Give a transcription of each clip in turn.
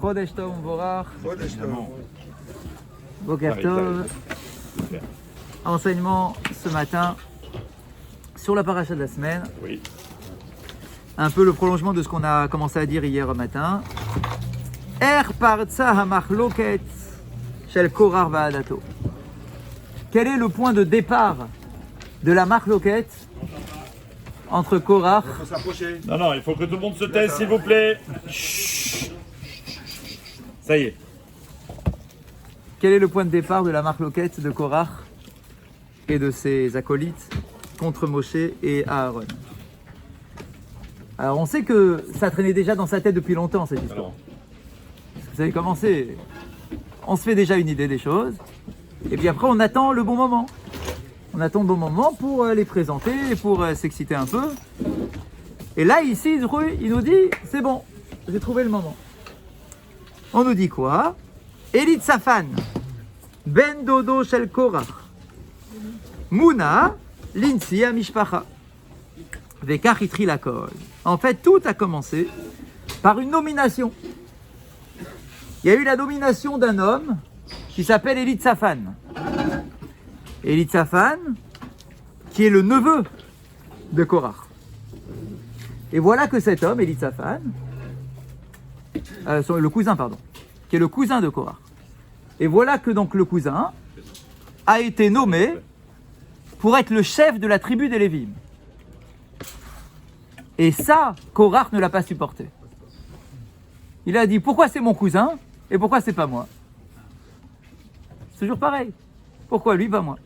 Chodesh Tov U'Mvorach. Chodesh Tov. Boker Tov. Enseignement ce matin sur la paracha de la semaine. Oui. Un peu le prolongement de ce qu'on a commencé à dire hier matin. Parza hamachloket shel Korach va'adato. Quel est le point de départ de la machloket entre Korach? Il faut s'approcher. Non, il faut que tout le monde se taise, s'il vous plaît. Chut. Ça y est. Quel est le point de départ de la machloket de Korach et de ses acolytes contre Moshe et Aaron? Alors on sait que ça traînait déjà dans sa tête depuis longtemps cette histoire. Alors, Vous avez commencé, on se fait déjà une idée des choses, et puis après on attend le bon moment. On attend le bon moment pour les présenter, pour s'exciter un peu. Et là ici, il nous dit, c'est bon, j'ai trouvé le moment. On nous dit quoi? Elit Safan, Ben Dodo Shel Korach, Muna, Linsi Amishpacha, Vekach Itri Lakol. En fait, tout a commencé par une nomination. Il y a eu la nomination d'un homme qui s'appelle Elit Safan. Elit Safan, qui est le neveu de Korach. Et voilà que cet homme, Elit Safan, le cousin, pardon, qui est le cousin de Korach. Et voilà que donc le cousin a été nommé pour être le chef de la tribu des Lévim. Et ça, Korach ne l'a pas supporté. Il a dit, pourquoi c'est mon cousin et pourquoi c'est pas moi? C'est toujours pareil. Pourquoi lui, pas moi?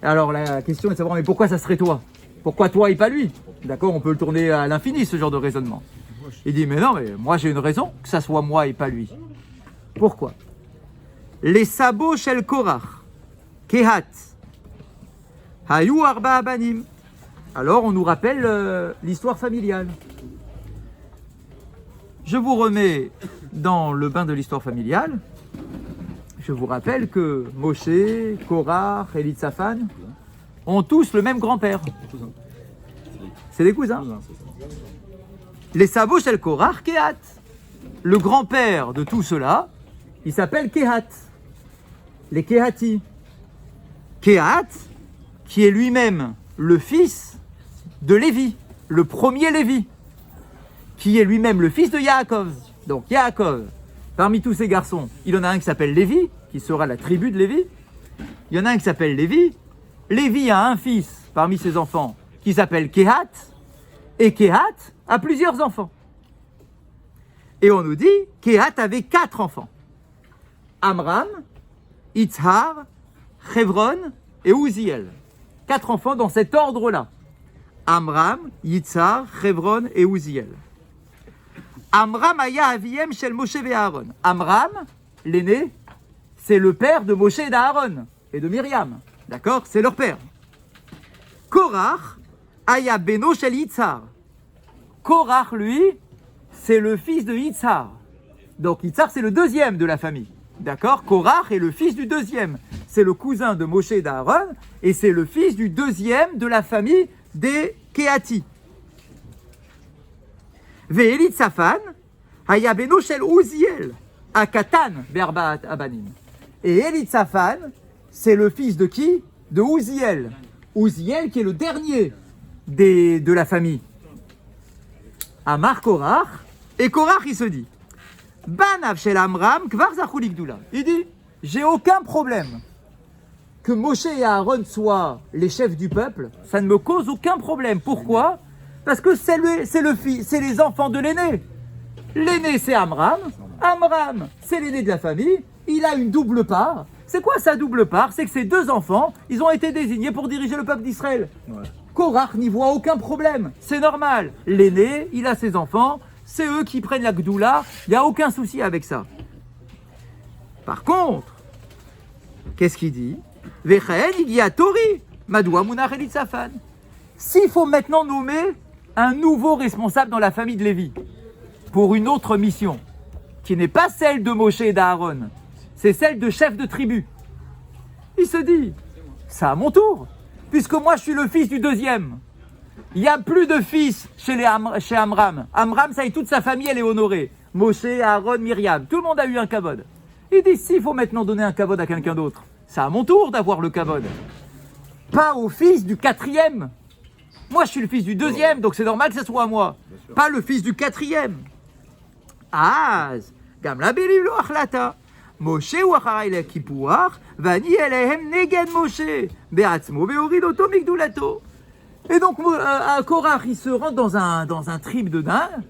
Alors la question est de savoir, mais pourquoi ça serait toi? Pourquoi toi et pas lui? D'accord, on peut le tourner à l'infini, ce genre de raisonnement. Il dit, mais non, mais moi j'ai une raison, que ça soit moi et pas lui. Pourquoi? Les sabots shel Korach, Kehat, Hayu arba abanim. Alors on nous rappelle l'histoire familiale. Je vous remets dans le bain de l'histoire familiale. Je vous rappelle que Moshe, Korach, Elit Safan ont tous le même grand-père. C'est des cousins. Les sabots shel Korach, Kehat. Le grand-père de tout cela, il s'appelle Kehat. Les Kehati. Kehat, qui est lui-même le fils de Lévi, le premier Lévi, qui est lui-même le fils de Yaakov. Donc Yaakov, parmi tous ces garçons, il y en a un qui s'appelle Lévi, qui sera la tribu de Lévi. Il y en a un qui s'appelle Lévi. Lévi a un fils parmi ses enfants qui s'appelle Kehat, et Kehat a plusieurs enfants. Et on nous dit, Kehat avait 4 enfants. Amram, Itzhar, Chevron et Uziel. 4 enfants dans cet ordre-là. Amram, Yitzhar, Chevron et Uziel. Amram aya aviem shel Moshe et Aaron. Amram, l'aîné, c'est le père de Moshe et d'Aaron et de Myriam. D'accord? C'est leur père. Korach aya beno shel Yitzhar. Korach, lui, c'est le fils de Yitzhar. Donc Yitzhar, c'est le deuxième de la famille. D'accord? Korach est le fils du deuxième. C'est le cousin de Moshe et d'Aaron et c'est le fils du deuxième de la famille des Kehati. Ve'elit Safan, haya beno shel Uziel, akatan berbaat abanim. Et Elit Safan, c'est le fils de qui? De Uziel. Uziel qui est le dernier de la famille. Amar Korach, et Korach il se dit, Banav shel Amram kvar zachu ligdula. Il dit, j'ai aucun problème que Moshe et Aaron soient les chefs du peuple, ça ne me cause aucun problème. Pourquoi? Parce que c'est les enfants de l'aîné. L'aîné, c'est Amram. Amram, c'est l'aîné de la famille. Il a une double part. C'est quoi sa double part? C'est que ces 2 enfants, ils ont été désignés pour diriger le peuple d'Israël. Ouais. Korach n'y voit aucun problème. C'est normal. L'aîné, il a ses enfants. C'est eux qui prennent la Gdoula. Il n'y a aucun souci avec ça. Par contre, qu'est-ce qu'il dit? S'il faut maintenant nommer un nouveau responsable dans la famille de Lévi pour une autre mission, qui n'est pas celle de Moshe et d'Aaron, c'est celle de chef de tribu. Il se dit, c'est à mon tour, puisque moi je suis le fils du deuxième. Il n'y a plus de fils chez Amram. Amram, ça y est, toute sa famille, elle est honorée. Moshe, Aaron, Myriam. Tout le monde a eu un kavod. Il dit, s'il faut maintenant donner un kavod à quelqu'un d'autre, c'est à mon tour d'avoir le kavod. Pas au fils du 4e. Moi, je suis le fils du 2e, donc c'est normal que ce soit à moi. Pas le fils du 4e. Az, gam la beliv lo achlata. Moshe ou acharai le kipouach, vani elehem neged Moshe, be'atzmo be'orid oto migdulato. Et donc, Korach, il se rentre dans un trip de dingue,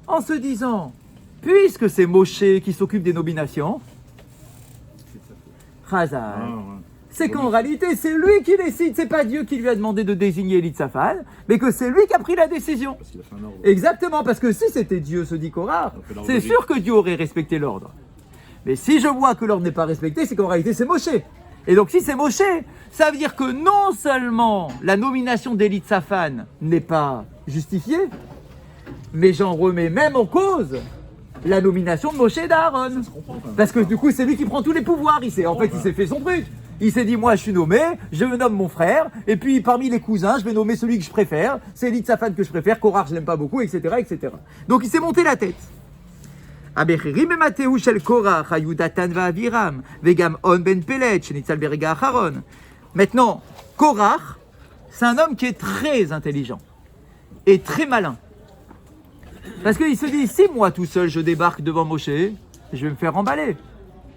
en se disant, puisque c'est Moshe qui s'occupe des nominations, Chazal, c'est qu'en réalité, c'est lui qui décide, c'est pas Dieu qui lui a demandé de désigner Elitzaphan, mais que c'est lui qui a pris la décision. Parce qu'il a fait un ordre. Exactement, parce que si c'était Dieu, se dit Korach, c'est sûr que Dieu aurait respecté l'ordre. Mais si je vois que l'ordre n'est pas respecté, c'est qu'en réalité, c'est Moshe. Et donc, si c'est Moshe, ça veut dire que non seulement la nomination d'Elitzaphan n'est pas justifiée, mais j'en remets même en cause la nomination de Moshe et d'Aaron. Parce que du coup, c'est lui qui prend tous les pouvoirs. Il s'est fait son truc. Il s'est dit, moi, je suis nommé, je nomme mon frère, et puis parmi les cousins, je vais nommer celui que je préfère. C'est Elitzaphan que je préfère, Korach, je l'aime pas beaucoup, etc., etc. Donc, il s'est monté la tête. Maintenant, Korach, c'est un homme qui est très intelligent et très malin. Parce qu'il se dit, si moi tout seul je débarque devant Moshe, je vais me faire emballer.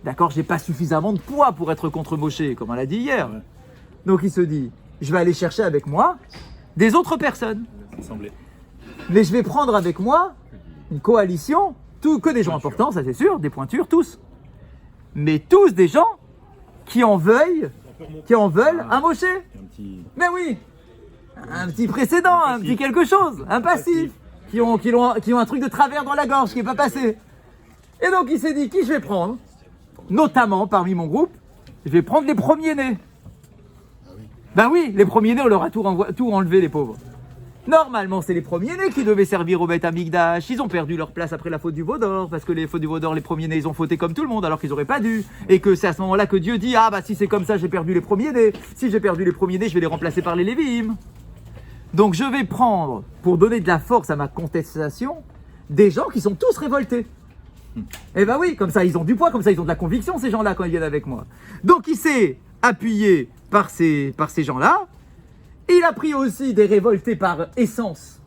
D'accord, j'ai pas suffisamment de poids pour être contre Moshe, comme on l'a dit hier. Ouais. Donc il se dit, je vais aller chercher avec moi des autres personnes. Ça semblait. Mais je vais prendre avec moi une coalition, que des gens importants, ça c'est sûr, des pointures, tous. Mais tous des gens qui en veulent à Moshe. Un petit... Mais oui, un petit précédent, un petit quelque chose, un passif, qui ont un truc de travers dans la gorge qui n'est pas passé. Et donc il s'est dit, qui je vais prendre? Notamment parmi mon groupe, je vais prendre les premiers-nés. Ben oui, les premiers-nés, on leur a tout enlevé, les pauvres. Normalement, c'est les premiers-nés qui devaient servir au Beth Amikdash. Ils ont perdu leur place après la faute du veau d'or, parce que les fautes du veau d'or, les premiers-nés, ils ont fauté comme tout le monde, alors qu'ils n'auraient pas dû. Et que c'est à ce moment-là que Dieu dit, ah bah si c'est comme ça, j'ai perdu les premiers-nés. Si j'ai perdu les premiers-nés, je vais les remplacer par les Lévim. Donc je vais prendre, pour donner de la force à ma contestation, des gens qui sont tous révoltés. Et ben oui, comme ça ils ont du poids, comme ça ils ont de la conviction, ces gens-là, quand ils viennent avec moi. Donc il s'est appuyé par ces gens-là. Il a pris aussi des révoltés par essence,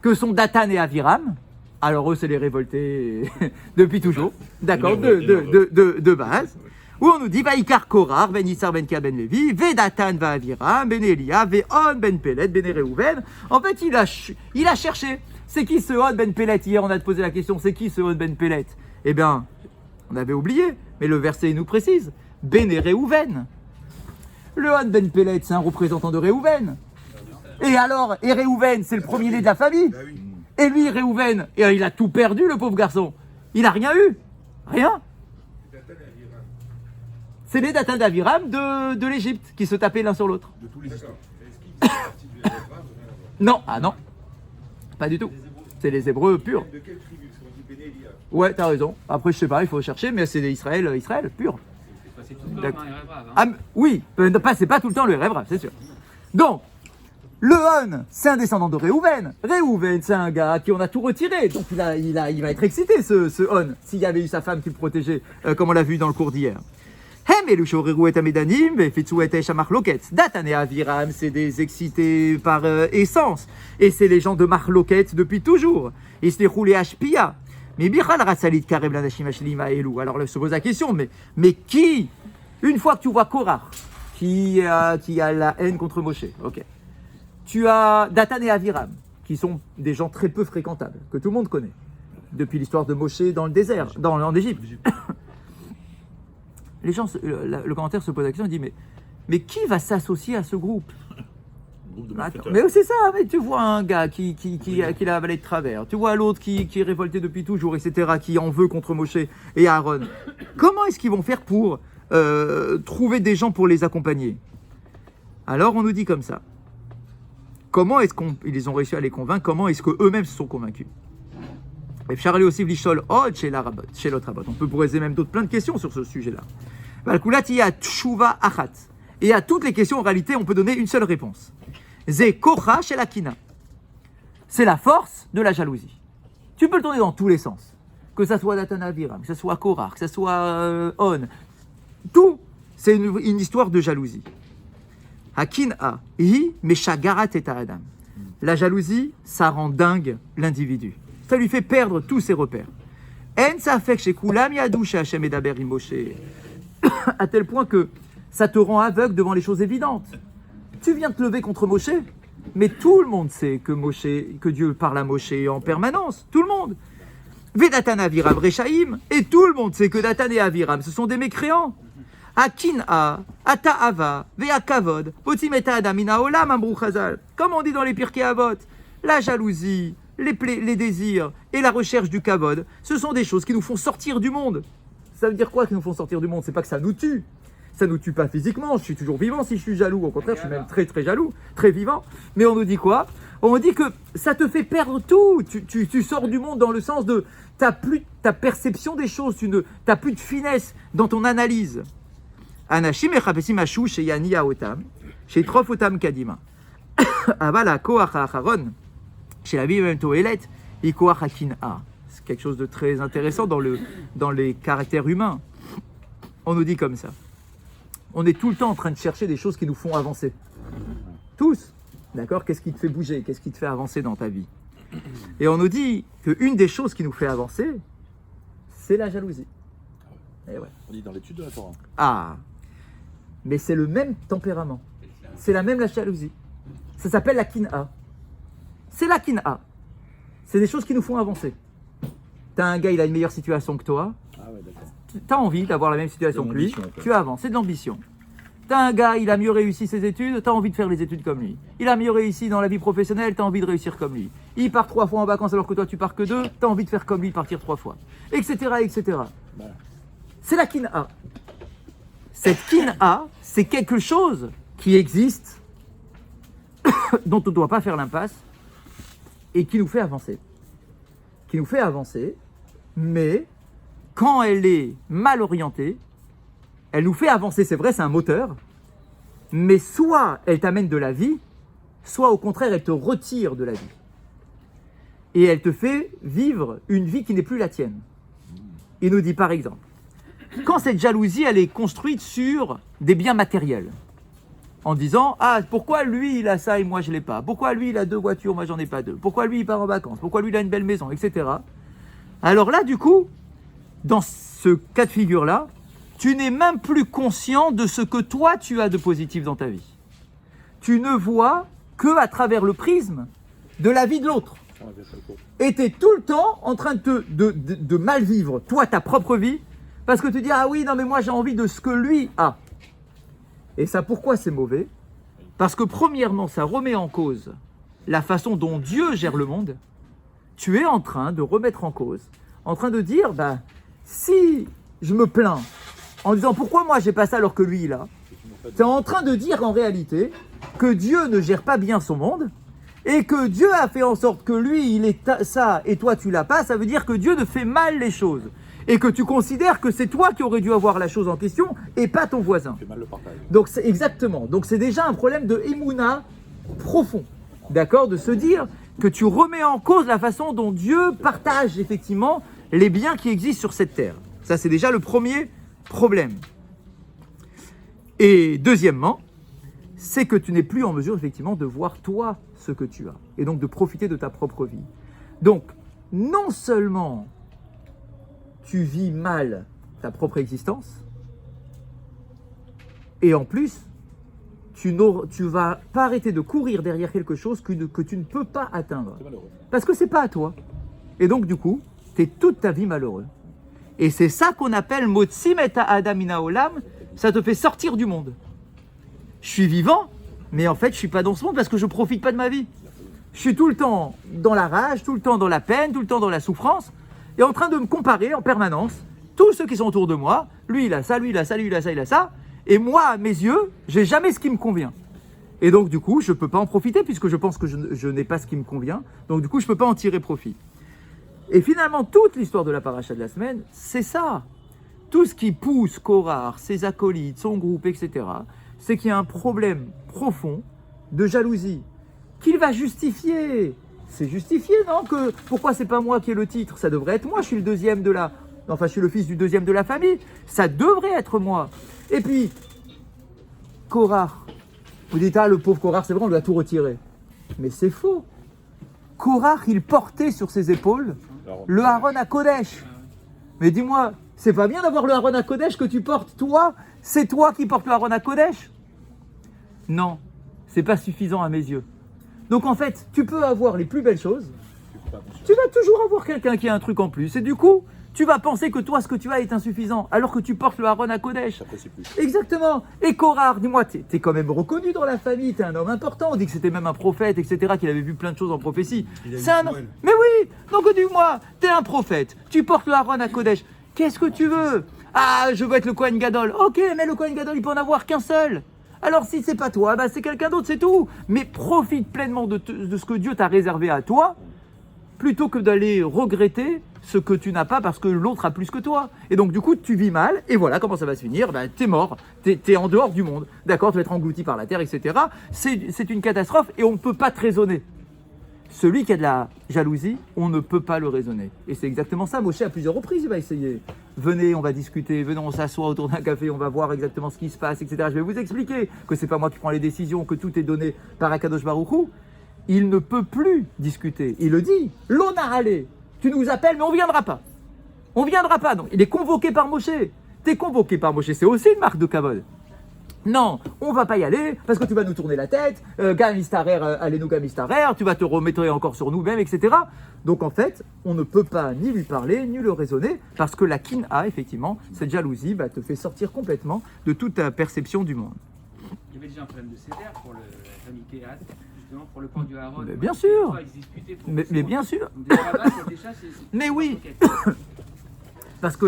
que sont Dathan et Aviram. Alors eux, c'est les révoltés depuis toujours, d'accord, de base. Où on nous dit, Vaikar Korach, Ben Yissar, Ben Kia, Ben Levi, Ve Dathan, Va Aviram, Ben Elia, Ve On, Ben Pelet, Ben Reuven. En fait, il a cherché. C'est qui ce On, Ben Pelet? Hier, on a posé la question, c'est qui ce On, Ben Pelet? Eh bien, on avait oublié, mais le verset nous précise, Ben Reuven. Le Han Ben Pelet, c'est un représentant de Reuven. Et alors, et Reuven, c'est le premier-né de la famille. Et lui, Reuven, il a tout perdu, le pauvre garçon. Il n'a rien eu. Rien. C'est les Dathan d'Aviram de l'Égypte qui se tapaient l'un sur l'autre. De tous les histoires. Non, ah non. Pas du tout. C'est les Hébreux purs. De quelle tribu? Parce qu'on dit Bénélia. Ouais, t'as raison. Après, je sais pas, il faut chercher, mais c'est Israël pur. C'est tout le temps un rêve, hein. Ah, oui, c'est pas tout le temps le rêve, c'est sûr. Donc, le On, c'est un descendant de Reuven. Reuven, c'est un gars qui on a tout retiré. Donc, il va être excité, ce On, s'il y avait eu sa femme qui le protégeait, comme on l'a vu dans le cours d'hier. Dathan et Aviram, c'est des excités par essence. Et c'est les gens de Marloket depuis toujours. Ils se déroulent Ashpia. Mais alors là, se pose la question, mais qui, une fois que tu vois Korach, qui a la haine contre Moshe, ok. Tu as Dathan et Aviram, qui sont des gens très peu fréquentables, que tout le monde connaît, depuis l'histoire de Moshe dans le désert, en Égypte. Les gens, le commentaire se pose la question, il dit, mais qui va s'associer à ce groupe? Mais c'est ça, mais tu vois un gars qui l'a avalé de travers, tu vois l'autre qui est révolté depuis toujours, etc., qui en veut contre Moshe et Aaron. Comment est-ce qu'ils vont faire pour trouver des gens pour les accompagner? Alors on nous dit comme ça. Comment est-ce qu'ils ont réussi à les convaincre? Comment est-ce qu'eux-mêmes se sont convaincus? Et Charlie aussi, chez l'autre rabot. On peut poser même plein de questions sur ce sujet-là. Il y a tshuva achat. Et à toutes les questions, en réalité, on peut donner une seule réponse. Ze kocha shel akina. C'est la force de la jalousie. Tu peux le tourner dans tous les sens. que ça soit Datan Aviram, que ça soit Korah, que ça soit On, tout, c'est une histoire de jalousie. Hakin'a, hi meshagarat et adam. La jalousie, ça rend dingue l'individu. Ça lui fait perdre tous ses repères. En safek chez Kulam yadou chez Hashem edaber im Moshe. À tel point que ça te rend aveugle devant les choses évidentes. Tu viens te lever contre Moshe, mais tout le monde sait que Dieu parle à Moshe en permanence. Tout le monde. Vedatan Aviram Rechaim, et tout le monde sait que Datan et Aviram, ce sont des mécréants. Akin'a, Ata'ava, Ve'akavod, Potimeta Adamina Olam, Amrou Chazal. Comme on dit dans les Pirkei Avot, la jalousie, les désirs et la recherche du kavod, ce sont des choses qui nous font sortir du monde. Ça veut dire quoi qui nous font sortir du monde? C'est pas que ça nous tue. Ça nous tue pas physiquement, je suis toujours vivant si je suis jaloux. Au contraire, je suis même très très jaloux, très vivant. Mais on nous dit quoi? On nous dit que ça te fait perdre tout. Tu sors du monde dans le sens de t'as plus ta perception des choses, t'as plus de finesse dans ton analyse. Anashim echapesim ashu sheyani haotam, sheitrof otam kadima. Avala koach haacharon, chez la vie même toelet, i koach hakin'a. C'est quelque chose de très intéressant dans les caractères humains. On nous dit comme ça. On est tout le temps en train de chercher des choses qui nous font avancer. Tous. D'accord? Qu'est-ce qui te fait bouger? Qu'est-ce qui te fait avancer dans ta vie? Et on nous dit qu'une des choses qui nous fait avancer, c'est la jalousie. Et ouais. On dit dans l'étude de la Torah. Ah, mais c'est le même tempérament. C'est la jalousie. Ça s'appelle la kin'a. C'est la kin'a. C'est des choses qui nous font avancer. T'as un gars, il a une meilleure situation que toi. Ah ouais, d'accord. T'as envie d'avoir la même situation que lui. L'ambition, quoi. Tu avances, c'est de l'ambition. T'as un gars, il a mieux réussi ses études, t'as envie de faire les études comme lui. Il a mieux réussi dans la vie professionnelle, t'as envie de réussir comme lui. Il part 3 fois en vacances alors que toi tu pars que 2, t'as envie de faire comme lui, partir 3 fois. Etc. etc. Voilà. C'est la kin'a. Cette kin'a, c'est quelque chose qui existe, dont on ne doit pas faire l'impasse, et qui nous fait avancer. Qui nous fait avancer, mais quand elle est mal orientée, elle nous fait avancer, c'est vrai, c'est un moteur, mais soit elle t'amène de la vie, soit au contraire elle te retire de la vie. Et elle te fait vivre une vie qui n'est plus la tienne. Il nous dit par exemple, quand cette jalousie elle est construite sur des biens matériels, en disant « Ah, pourquoi lui il a ça et moi je ne l'ai pas? Pourquoi lui il a 2 voitures, moi j'en ai pas 2? Pourquoi lui il part en vacances? Pourquoi lui il a une belle maison? » etc. Alors là, du coup, dans ce cas de figure-là, tu n'es même plus conscient de ce que toi tu as de positif dans ta vie. Tu ne vois que à travers le prisme de la vie de l'autre. Et tu es tout le temps en train de mal vivre, toi, ta propre vie, parce que tu dis « Ah oui, non mais moi j'ai envie de ce que lui a. » Et ça, pourquoi c'est mauvais? Parce que premièrement, ça remet en cause la façon dont Dieu gère le monde. Tu es en train de remettre en cause, en train de dire, bah, si je me plains en disant pourquoi moi j'ai pas ça alors que lui il a, tu es en train de dire en réalité que Dieu ne gère pas bien son monde et que Dieu a fait en sorte que lui il est ça et toi tu l'as pas. Ça veut dire que Dieu ne fait mal les choses et que tu considères que c'est toi qui aurais dû avoir la chose en question et pas ton voisin. C'est mal le partage. Donc c'est exactement. Donc c'est déjà un problème de émouna profond, d'accord, de se dire que tu remets en cause la façon dont Dieu partage effectivement les biens qui existent sur cette terre. Ça c'est déjà le premier problème. Et deuxièmement, c'est que tu n'es plus en mesure effectivement de voir toi ce que tu as et donc de profiter de ta propre vie. Donc non seulement tu vis mal ta propre existence, et en plus, tu vas pas arrêter de courir derrière quelque chose que tu ne peux pas atteindre. C'est malheureux. Parce que c'est pas à toi. Et donc du coup, tu es toute ta vie malheureux. Et c'est ça qu'on appelle Motsim et Adam Mina Olam, ça te fait sortir du monde. Je suis vivant, mais en fait je suis pas dans ce monde parce que je profite pas de ma vie. Je suis tout le temps dans la rage, tout le temps dans la peine, tout le temps dans la souffrance, et en train de me comparer en permanence, tous ceux qui sont autour de moi, lui il a ça, lui il a ça, lui il a ça, il a ça, et moi à mes yeux, j'ai jamais ce qui me convient. Et donc du coup, je peux pas en profiter puisque je pense que je n'ai pas ce qui me convient, donc du coup je peux pas en tirer profit. Et finalement, toute l'histoire de la paracha de la semaine, c'est ça. Tout ce qui pousse Korah, ses acolytes, son groupe, etc., c'est qu'il y a un problème profond de jalousie qu'il va justifier c'est justifié, non? Pourquoi c'est pas moi qui ai le titre? Ça devrait être moi, je suis le deuxième de la... Enfin, je suis le fils du deuxième de la famille. Ça devrait être moi. Et puis, Korach. Vous dites, ah, le pauvre Korach, c'est vrai, on lui a tout retiré. Mais c'est faux. Korach, il portait sur ses épaules le Aaron à Kodesh. Mais dis-moi, c'est pas bien d'avoir le Aaron à Kodesh que tu portes, toi? C'est toi qui portes le Aaron à Kodesh? Non, c'est pas suffisant à mes yeux. Donc en fait, tu peux avoir les plus belles choses, tu vas toujours avoir quelqu'un qui a un truc en plus. Et du coup, tu vas penser que toi, ce que tu as est insuffisant, alors que tu portes le Aaron à Kodesh. Exactement. Et Korach, dis-moi, t'es quand même reconnu dans la famille, t'es un homme important. On dit que c'était même un prophète, etc., qu'il avait vu plein de choses en prophétie. C'est un... Mais oui. Donc dis-moi, t'es un prophète, tu portes le Aaron à Kodesh. Qu'est-ce que tu veux? Ah, je veux être le Kohen Gadol. Ok, mais le Kohen Gadol, il peut en avoir qu'un seul. Alors si c'est pas toi, bah, c'est quelqu'un d'autre, c'est tout. Mais profite pleinement de ce que Dieu t'a réservé à toi, plutôt que d'aller regretter ce que tu n'as pas parce que l'autre a plus que toi. Et donc du coup, tu vis mal, et voilà comment ça va se finir. Bah, t'es mort, t'es en dehors du monde. D'accord, tu vas être englouti par la terre, etc. C'est une catastrophe et on ne peut pas te raisonner. Celui qui a de la jalousie, on ne peut pas le raisonner. Et c'est exactement ça. Moshe, à plusieurs reprises, il va essayer. Venez, on va discuter. Venez, on s'assoit autour d'un café. On va voir exactement ce qui se passe, etc. Je vais vous expliquer que c'est pas moi qui prends les décisions, que tout est donné par Akadosh Baruch Hu. Il ne peut plus discuter. Il le dit. L'onaralé. Tu nous appelles, mais on ne viendra pas. On ne viendra pas. Donc, il est convoqué par Moshe. Tu es convoqué par Moshe. C'est aussi une marque de kavod. Non, on va pas y aller parce que tu vas nous tourner la tête, Gamistarer, allez-nous Gamistarer, tu vas te remettre encore sur nous-mêmes, etc. Donc en fait, on ne peut pas ni lui parler, ni le raisonner, parce que la kin'a, effectivement, cette jalousie, te fait sortir complètement de toute ta perception du monde. Il y avait déjà un problème de sévère pour la famille Kéhat, justement pour le port du Aaron. Mais bien sûr, mais bien sûr. Mais oui, parce que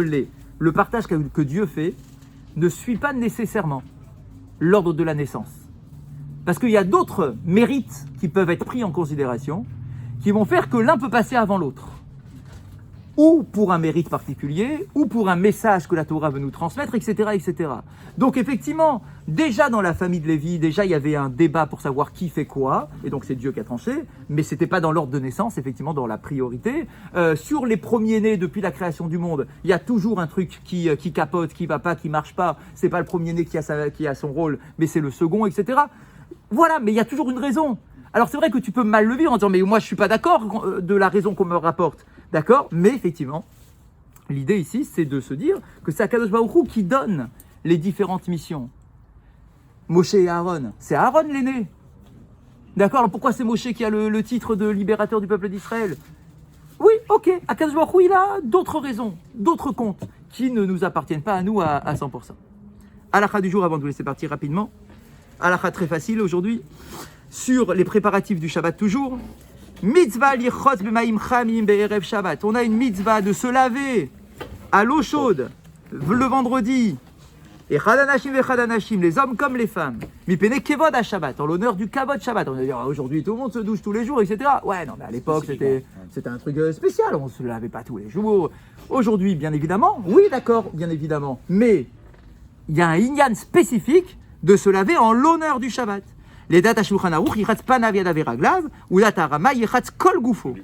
le partage que Dieu fait ne suit pas nécessairement l'ordre de la naissance. Parce qu'il y a d'autres mérites qui peuvent être pris en considération, qui vont faire que l'un peut passer avant l'autre. Ou pour un mérite particulier, ou pour un message que la Torah veut nous transmettre, etc., etc. Donc effectivement, déjà dans la famille de Lévi, déjà il y avait un débat pour savoir qui fait quoi, et donc c'est Dieu qui a tranché, mais c'était pas dans l'ordre de naissance, effectivement dans la priorité. Sur les premiers-nés depuis la création du monde, il y a toujours un truc qui capote, qui va pas, qui marche pas. C'est pas le premier-né qui a son rôle, mais c'est le second, etc. Voilà, mais il y a toujours une raison. Alors c'est vrai que tu peux mal le vivre en disant mais moi je suis pas d'accord de la raison qu'on me rapporte. D'accord? Mais effectivement, l'idée ici, c'est de se dire que c'est Akadosh Baruch Hu qui donne les différentes missions. Moshe et Aaron, c'est Aaron l'aîné. D'accord? Alors pourquoi c'est Moshe qui a le titre de libérateur du peuple d'Israël? Oui, ok, Akadosh Baruch Hu, il a d'autres raisons, d'autres comptes qui ne nous appartiennent pas à nous à 100%. Halakha du jour, avant de vous laisser partir rapidement. Halakha très facile aujourd'hui. Sur les préparatifs du Shabbat toujours. Mitzvah lichot b'maim chamim be'erev Shabbat. On a une mitzvah de se laver à l'eau chaude le vendredi. Et chadanashim vechadanashim, les hommes comme les femmes. Mipene kevod à Shabbat, en l'honneur du kavod Shabbat. On va dire aujourd'hui tout le monde se douche tous les jours, etc. Ouais, non, mais à l'époque c'était un truc spécial. On se lavait pas tous les jours. Aujourd'hui, bien évidemment, oui, d'accord, bien évidemment. Mais il y a un inyan spécifique de se laver en l'honneur du Shabbat. Les dates à Shulchan Aruch, yichatz panav yadav eraglav, ou dat arama yichatz kol gufo.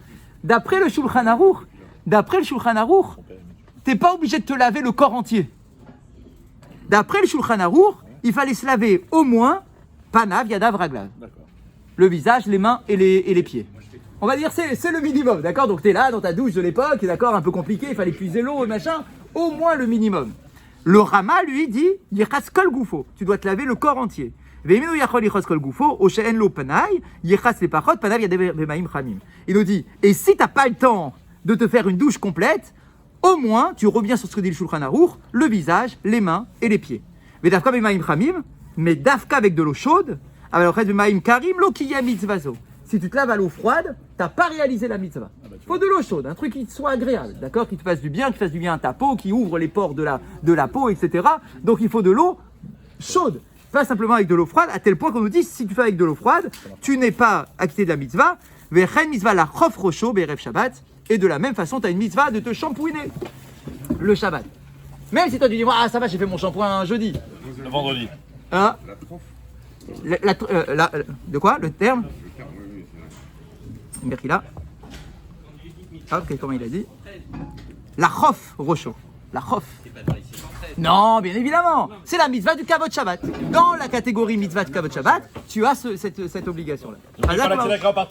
D'après le Shulchan Aruch, t'es pas obligé de te laver le corps entier. D'après le Shulchan Aruch, il fallait se laver au moins panav yadav raglav. Le visage, les mains et les pieds. On va dire c'est le minimum, d'accord? Donc t'es là dans ta douche de l'époque, d'accord, un peu compliqué, il fallait puiser l'eau et machin, au moins le minimum. Le Rama lui dit yichatz kol gufo, tu dois te laver le corps entier. Il nous dit, et si tu n'as pas le temps de te faire une douche complète, au moins tu reviens sur ce que dit le Shulchan Aruch, le visage, les mains et les pieds. Mais dafka avec de l'eau chaude, si tu te laves à l'eau froide, tu n'as pas réalisé la mitzvah. Il faut de l'eau chaude, un truc qui soit agréable, d'accord, qui te fasse du bien, à ta peau, qui ouvre les pores de la peau, etc. Donc il faut de l'eau chaude. Pas simplement avec de l'eau froide, à tel point qu'on nous dit si tu fais avec de l'eau froide, tu n'es pas acquitté de la mitzvah. Et de la même façon, tu as une mitzvah de te shampouiner le Shabbat. Même si toi tu dis, ah ça va, j'ai fait mon shampoing jeudi. Le vendredi. Hein? De quoi? Le terme? Mechila. Ok, comment il a dit? La chof, Rocho. La chof. Non, bien évidemment. C'est la mitzvah du Kavod Shabbat. Dans la catégorie mitzvah du Kavod Shabbat, tu as cette obligation-là. N'oublie pas la tzedaka en partant.